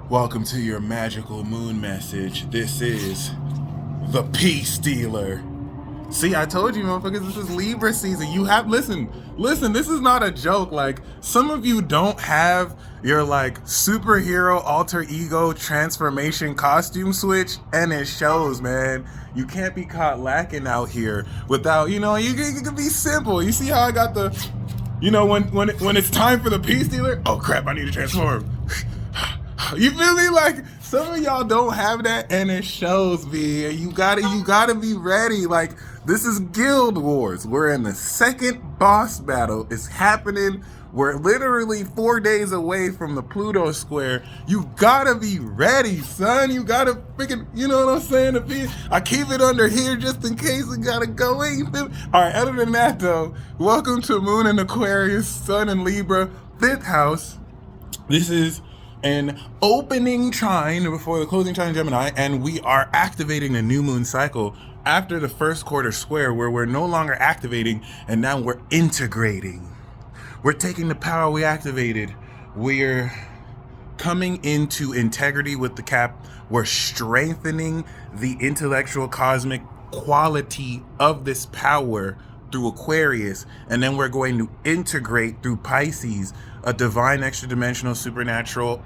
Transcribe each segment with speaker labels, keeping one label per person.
Speaker 1: Welcome to your magical moon message. This is the Peace Dealer. See, I told you, motherfuckers, this is Libra season. You have, listen, this is not a joke. Like, some of you don't have your, like, superhero alter ego transformation costume switch, and it shows, man. You can't be caught lacking out here without, you can be simple. You see how I got the, when it's time for the Peace Dealer, oh crap, I need to transform. You feel me? Like, some of y'all don't have that, and it shows, me. You gotta be ready. Like, this is Guild Wars. We're in the second boss battle. It's happening. We're literally 4 days away from the Pluto square. You gotta be ready, son. You gotta freaking, you know what I'm saying? I keep it under here just in case it gotta go in. You feel me? All right, other than that, though, welcome to Moon and Aquarius, Sun and Libra, 5th house. This is an opening trine before the closing trine in Gemini, and we are activating the new moon cycle after the first quarter square, where we're no longer activating and now we're integrating. We're taking the power we activated. We're coming into integrity with the cap. We're strengthening the intellectual cosmic quality of this power through Aquarius, and then we're going to integrate through Pisces a divine, extra dimensional, supernatural,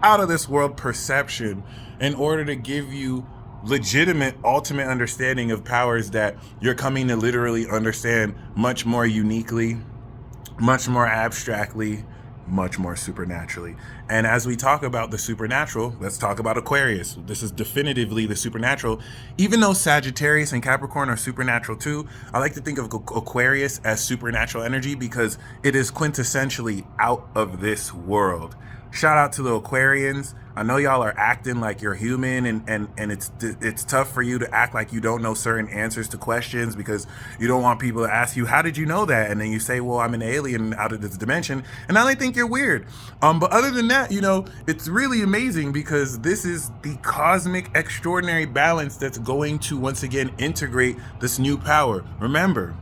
Speaker 1: out of this world perception in order to give you legitimate ultimate understanding of powers that you're coming to literally understand much more uniquely, much more abstractly, much more supernaturally. And as we talk about the supernatural, let's talk about Aquarius. This is definitively the supernatural. Even though Sagittarius and Capricorn are supernatural too, I like to think of Aquarius as supernatural energy because it is quintessentially out of this world. Shout out to the Aquarians. I know y'all are acting like you're human, and it's tough for you to act like you don't know certain answers to questions because you don't want people to ask you, how did you know that? And then you say, well, I'm an alien out of this dimension, and now they think you're weird. But other than that, it's really amazing because this is the cosmic extraordinary balance that's going to once again integrate this new power. Remember,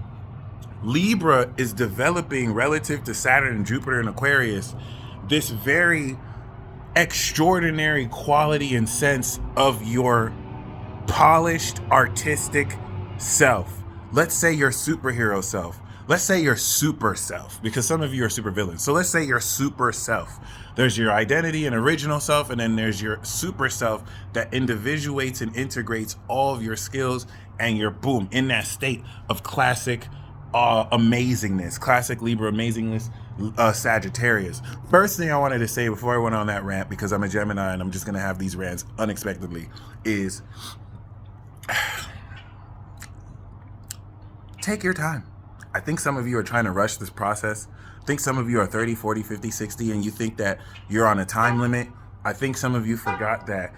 Speaker 1: Libra is developing relative to Saturn and Jupiter and Aquarius this very extraordinary quality and sense of your polished artistic self. Let's say your superhero self. Let's say your super self, because some of you are super villains. So let's say your super self. There's your identity and original self, and then there's your super self that individuates and integrates all of your skills, and you're boom in that state of classic amazingness, classic Libra amazingness, Sagittarius. First thing I wanted to say before I went on that rant, because I'm a Gemini and I'm just going to have these rants unexpectedly, is take your time. I think some of you are trying to rush this process. I think some of you are 30, 40, 50, 60, and you think that you're on a time limit. I think some of you forgot that,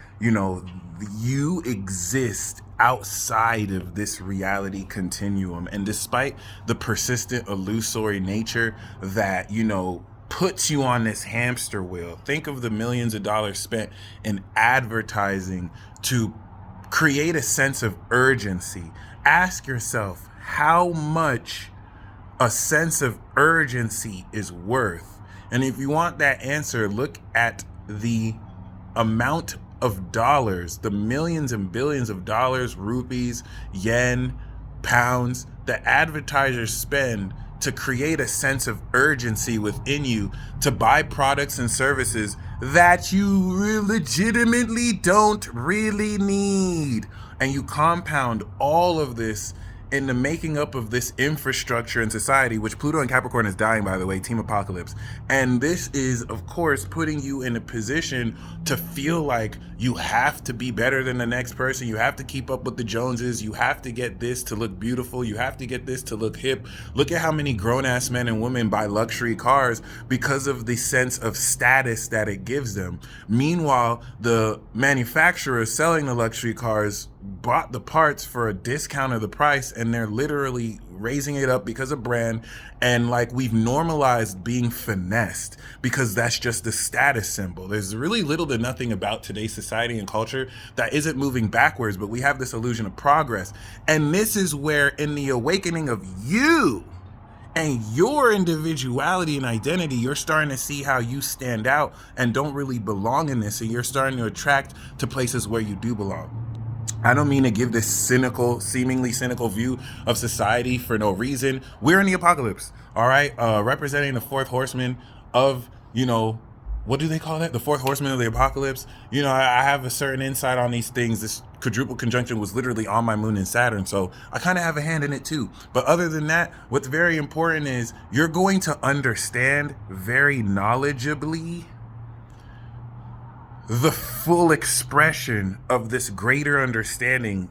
Speaker 1: you exist outside of this reality continuum. And despite the persistent illusory nature that, puts you on this hamster wheel, think of the millions of dollars spent in advertising to create a sense of urgency. Ask yourself how much a sense of urgency is worth. And if you want that answer, look at the amount of dollars, the millions and billions of dollars, rupees, yen, pounds, that advertisers spend to create a sense of urgency within you to buy products and services that you legitimately don't really need. And you compound all of this in the making up of this infrastructure in society, which Pluto and Capricorn is dying, by the way, Team Apocalypse. And this is, of course, putting you in a position to feel like you have to be better than the next person. You have to keep up with the Joneses. You have to get this to look beautiful. You have to get this to look hip. Look at how many grown-ass men and women buy luxury cars because of the sense of status that it gives them. Meanwhile, the manufacturers selling the luxury cars bought the parts for a discount of the price, and they're literally raising it up because of brand. And like, we've normalized being finessed because that's just a status symbol. There's really little to nothing about today's society and culture that isn't moving backwards, but we have this illusion of progress. And this is where, in the awakening of you And your individuality and identity, you're starting to see how you stand out and don't really belong in this. And you're starting to attract to places where you do belong. I don't mean to give this cynical, seemingly cynical view of society for no reason. We're in the apocalypse, all right? Representing the fourth horseman of, what do they call that? The fourth horseman of the apocalypse. I have a certain insight on these things. This quadruple conjunction was literally on my moon and Saturn, so I kind of have a hand in it too. But other than that, what's very important is you're going to understand very knowledgeably the full expression of this greater understanding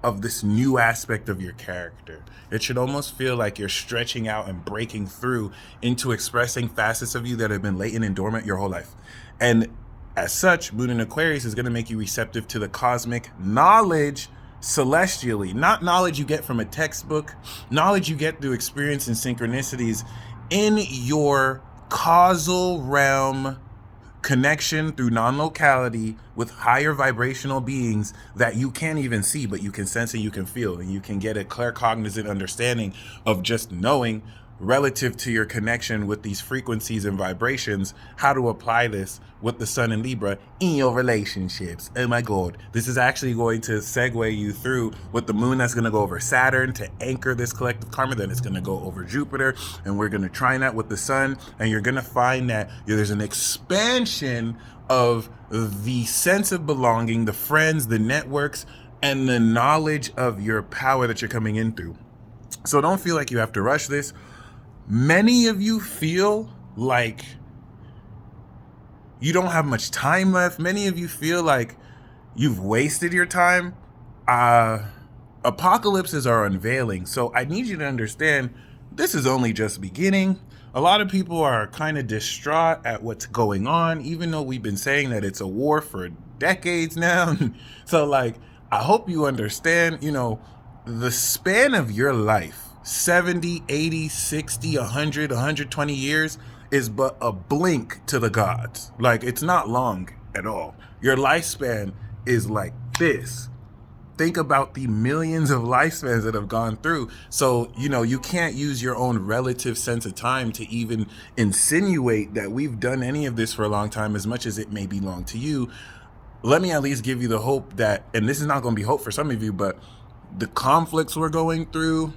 Speaker 1: of this new aspect of your character. It should almost feel like you're stretching out and breaking through into expressing facets of you that have been latent and dormant your whole life. And as such, Moon in Aquarius is going to make you receptive to the cosmic knowledge celestially, not knowledge you get from a textbook, knowledge you get through experience and synchronicities in your causal realm connection through non-locality with higher vibrational beings that you can't even see, but you can sense and you can feel, and you can get a claircognizant understanding of just knowing relative to your connection with these frequencies and vibrations, how to apply this with the sun in Libra in your relationships. Oh my God. This is actually going to segue you through with the moon that's going to go over Saturn to anchor this collective karma. Then it's going to go over Jupiter, and we're going to trine that with the sun. And you're going to find that there's an expansion of the sense of belonging, the friends, the networks, and the knowledge of your power that you're coming in through. So don't feel like you have to rush this. Many of you feel like you don't have much time left. Many of you feel like you've wasted your time. Apocalypses are unveiling. So I need you to understand this is only just beginning. A lot of people are kind of distraught at what's going on, even though we've been saying that it's a war for decades now. So I hope you understand, the span of your life, 70, 80, 60, 100, 120 years is but a blink to the gods. It's not long at all. Your lifespan is like this. Think about the millions of lifespans that have gone through. So, you can't use your own relative sense of time to even insinuate that we've done any of this for a long time, as much as it may belong to you. Let me at least give you the hope that, and this is not going to be hope for some of you, but the conflicts we're going through,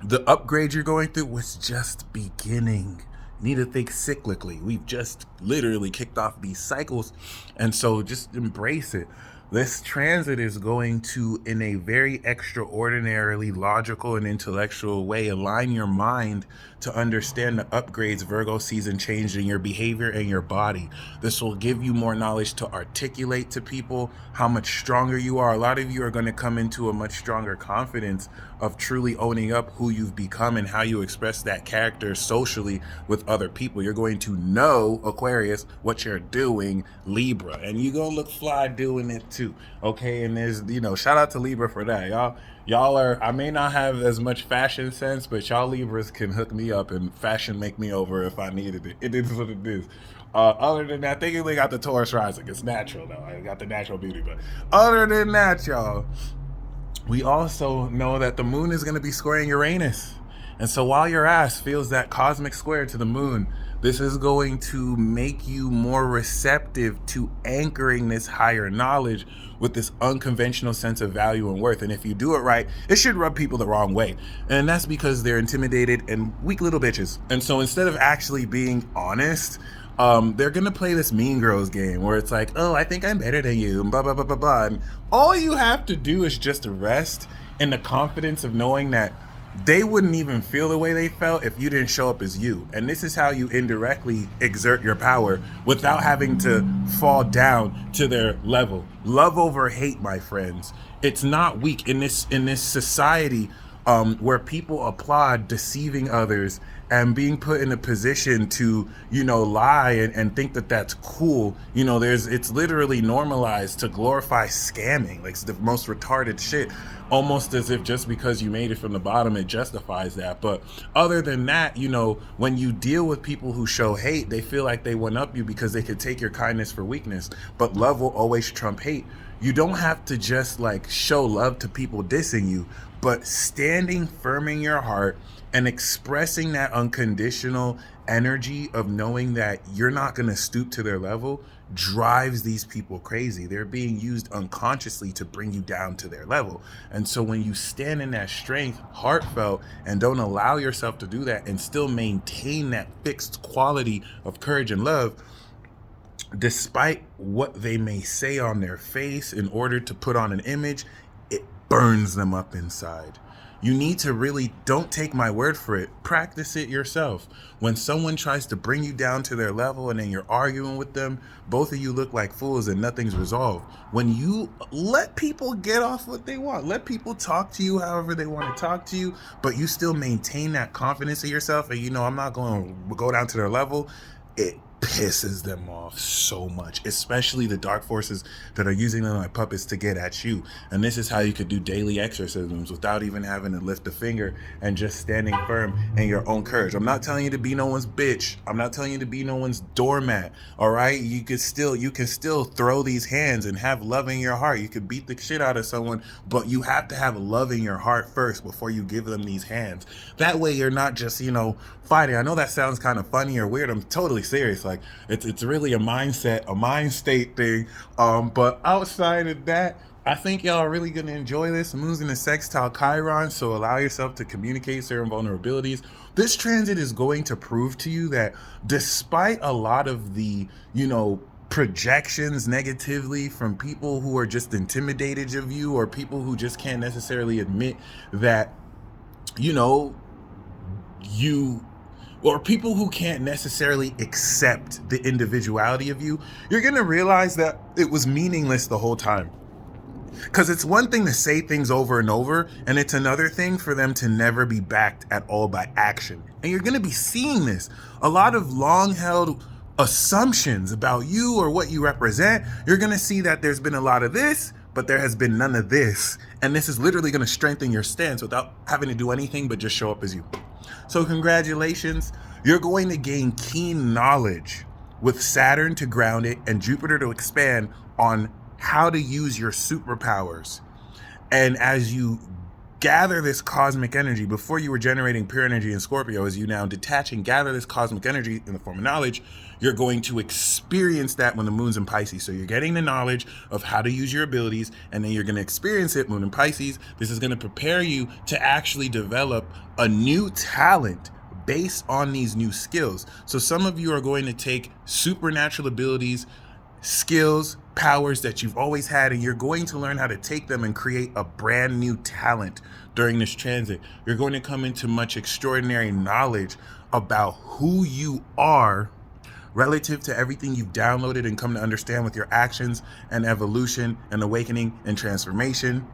Speaker 1: the upgrade you're going through was just beginning. You need to think cyclically. We've just literally kicked off these cycles. And so just embrace it. This transit is going to, in a very extraordinarily logical and intellectual way, align your mind to understand the upgrades Virgo season changed in your behavior and your body. This will give you more knowledge to articulate to people how much stronger you are. A lot of you are going to come into a much stronger confidence of truly owning up who you've become and how you express that character socially with other people. You're going to know, Aquarius, what you're doing, Libra, and you're going to look fly doing it too. Okay, and there's, shout out to Libra for that. Y'all are, I may not have as much fashion sense, but y'all Libras can hook me up and fashion make me over if I needed it. It is what it is. Other than that, I think we got the Taurus rising. It's natural though. I got the natural beauty. But other than that, y'all, we also know that the moon is going to be squaring Uranus. And so while your ass feels that cosmic square to the moon, this is going to make you more receptive to anchoring this higher knowledge with this unconventional sense of value and worth. And if you do it right, it should rub people the wrong way. And that's because they're intimidated and weak little bitches. And so instead of actually being honest, they're gonna play this Mean Girls game where it's like, oh, I think I'm better than you, blah, blah, blah, blah, blah. And all you have to do is just rest in the confidence of knowing that they wouldn't even feel the way they felt if you didn't show up as you. And this is how you indirectly exert your power without having to fall down to their level. Love over hate, my friends. It's not weak in this society where people applaud deceiving others and being put in a position to, lie and think that that's cool. It's literally normalized to glorify scamming. It's the most retarded shit, almost as if just because you made it from the bottom, it justifies that. But other than that, when you deal with people who show hate, they feel like they one up you because they could take your kindness for weakness. But love will always trump hate. you don't have to just like show love to people dissing you, but standing firm in your heart and expressing that unconditional energy of knowing that you're not going to stoop to their level drives these people crazy. They're being used unconsciously to bring you down to their level. And so when you stand in that strength, heartfelt, and don't allow yourself to do that and still maintain that fixed quality of courage and love, despite what they may say on their face in order to put on an image, it burns them up inside. You need to really, don't take my word for it, practice it yourself. When someone tries to bring you down to their level and then you're arguing with them, both of you look like fools and nothing's resolved. When you let people get off what they want, let people talk to you however they want to talk to you, but you still maintain that confidence in yourself and I'm not going to go down to their level, it pisses them off so much, especially the dark forces that are using them like puppets to get at you. And this is how you could do daily exorcisms without even having to lift a finger and just standing firm in your own courage. I'm not telling you to be no one's bitch. I'm not telling you to be no one's doormat. All right, you can still throw these hands and have love in your heart. You could beat the shit out of someone, but you have to have love in your heart first before you give them these hands. That way you're not just fighting. I know that sounds kind of funny or weird. I'm totally serious. Like it's really a mindset, a mind state thing. But outside of that, I think y'all are really gonna enjoy this. Moon's in the sextile Chiron, so allow yourself to communicate certain vulnerabilities. This transit is going to prove to you that despite a lot of the, projections negatively from people who are just intimidated of you, or people who just can't necessarily admit that, or people who can't necessarily accept the individuality of you, you're going to realize that it was meaningless the whole time. Because it's one thing to say things over and over, and it's another thing for them to never be backed at all by action. And you're going to be seeing this. A lot of long-held assumptions about you or what you represent, you're going to see that there's been a lot of this, but there has been none of this. And this is literally going to strengthen your stance without having to do anything but just show up as you. So congratulations, you're going to gain keen knowledge with Saturn to ground it and Jupiter to expand on how to use your superpowers. And as you gather this cosmic energy, before you were generating pure energy in Scorpio, as you now detach and gather this cosmic energy in the form of knowledge, you're going to experience that when the moon's in Pisces. So you're getting the knowledge of how to use your abilities, and then you're going to experience it, moon in Pisces. This is going to prepare you to actually develop a new talent based on these new skills. So some of you are going to take supernatural abilities, skills, powers that you've always had, and you're going to learn how to take them and create a brand new talent during this transit. You're going to come into much extraordinary knowledge about who you are relative to everything you've downloaded and come to understand with your actions and evolution and awakening and transformation.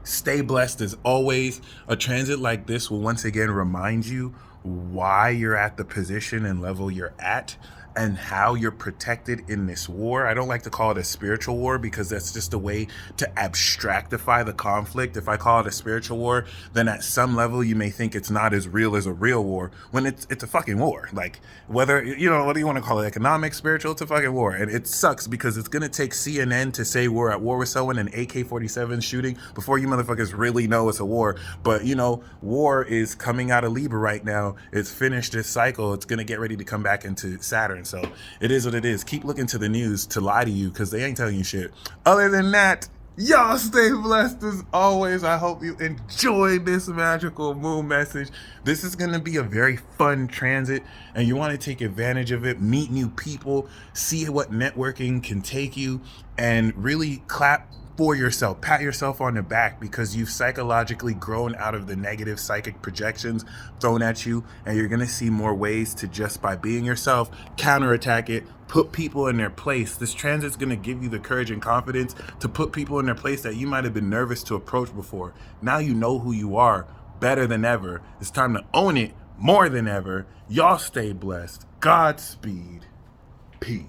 Speaker 1: Stay blessed as always. A transit like this will once again remind you why you're at the position and level you're at and how you're protected in this war. I don't like to call it a spiritual war because that's just a way to abstractify the conflict. If I call it a spiritual war, then at some level you may think it's not as real as a real war, when it's a fucking war. Like whether, what do you want to call it? Economic, spiritual, it's a fucking war. And it sucks because it's going to take CNN to say we're at war with someone and AK-47 shooting before you motherfuckers really know it's a war. But war is coming out of Libra right now. It's finished its cycle. It's going to get ready to come back into Saturn. So it is what it is. Keep looking to the news to lie to you because they ain't telling you shit. Other than that, y'all stay blessed as always. I hope you enjoyed this magical moon message. This is going to be a very fun transit and you want to take advantage of it, meet new people, see what networking can take you, and really clap for yourself, pat yourself on the back because you've psychologically grown out of the negative psychic projections thrown at you, and you're going to see more ways to, just by being yourself, counterattack it, put people in their place. This transit's going to give you the courage and confidence to put people in their place that you might have been nervous to approach before. Now you know who you are better than ever. It's time to own it more than ever. Y'all stay blessed. Godspeed. Peace.